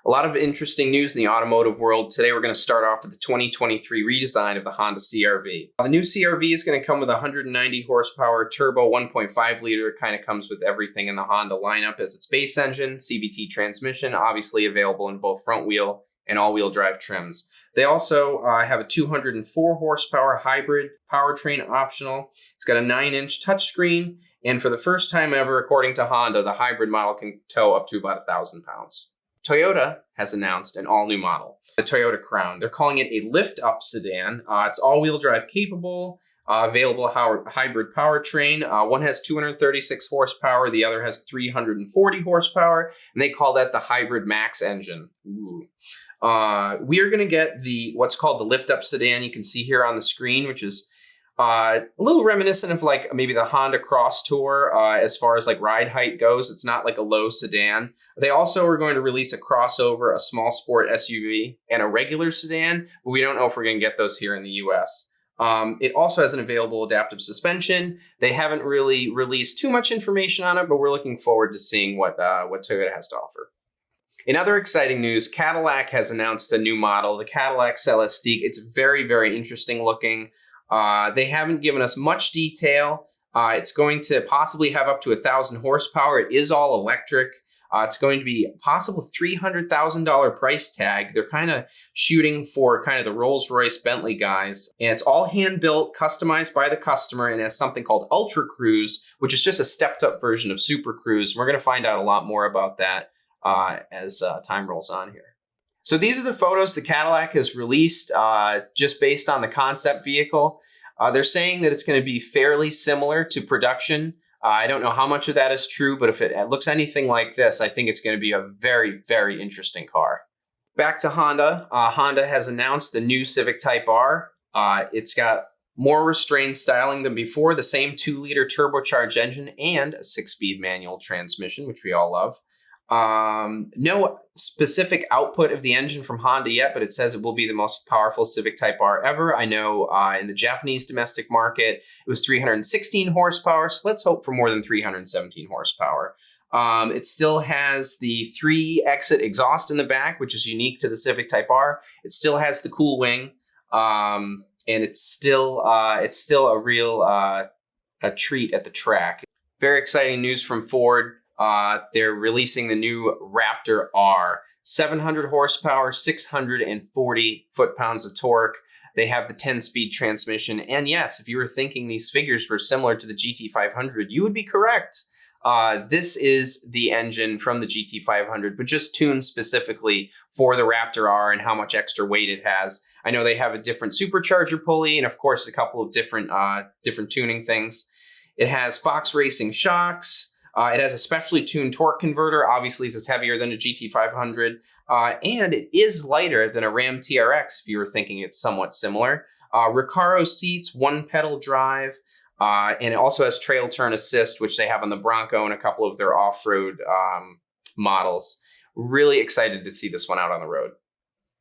A lot of interesting news in the automotive world. Today we're going to start off with the 2023 redesign of the Honda CR-V. The new CR-V is going to come with a 190 horsepower turbo 1.5 liter. It kind of comes with everything in the Honda lineup as its base engine, CVT transmission, obviously available in both front wheel and all-wheel drive trims. They also have a 204 horsepower hybrid powertrain optional. It's got a 9-inch touchscreen, and for the first time ever, according to Honda, the hybrid model can tow up to about 1,000 pounds. Toyota has announced an all-new model, the Toyota Crown. They're calling it a lift-up sedan. It's all-wheel drive capable, available hybrid powertrain. One has 236 horsepower, the other has 340 horsepower, and they call that the Hybrid Max engine. Ooh. We are going to get what's called the lift-up sedan. You can see here on the screen, which is a little reminiscent of like maybe the Honda Cross Tour as far as like ride height goes. It's not like a low sedan. They also are going to release a crossover, a small sport SUV, and a regular sedan, but we don't know if we're going to get those here in the US. It also has an available adaptive suspension. They haven't really released too much information on it, but we're looking forward to seeing what Toyota has to offer. In other exciting news, Cadillac has announced a new model, the Cadillac LSD. It's very, very interesting looking. They haven't given us much detail. It's going to possibly have up to 1,000 horsepower. It is all electric. It's going to be a possible $300,000 price tag. They're kind of shooting for kind of the Rolls-Royce Bentley guys. And it's all hand-built, customized by the customer, and has something called Ultra Cruise, which is just a stepped-up version of Super Cruise. We're going to find out a lot more about that as time rolls on here. So these are the photos the Cadillac has released just based on the concept vehicle. They're saying that it's going to be fairly similar to production. I don't know how much of that is true, but if it looks anything like this, I think it's going to be a very, very interesting car. Back to Honda. Honda has announced the new Civic Type R. It's got more restrained styling than before, the same 2-liter turbocharged engine and a 6-speed manual transmission, which we all love. No specific output of the engine from Honda yet, but it says it will be the most powerful Civic Type R ever. I know in the Japanese domestic market, it was 316 horsepower, so let's hope for more than 317 horsepower. It still has the 3-exit exhaust in the back, which is unique to the Civic Type R. It still has the cool wing, and it's still a real a treat at the track. Very exciting news from Ford. They're releasing the new Raptor R, 700 horsepower, 640 foot-pounds of torque. They have the 10-speed transmission. And yes, if you were thinking these figures were similar to the GT500, you would be correct. This is the engine from the GT500, but just tuned specifically for the Raptor R and how much extra weight it has. I know they have a different supercharger pulley and, of course, a couple of different tuning things. It has Fox Racing shocks. It has a specially tuned torque converter. Obviously, it's heavier than a GT500. And it is lighter than a Ram TRX, if you were thinking it's somewhat similar. Recaro seats, 1-pedal drive, and it also has trail turn assist, which they have on the Bronco and a couple of their off-road models. Really excited to see this one out on the road.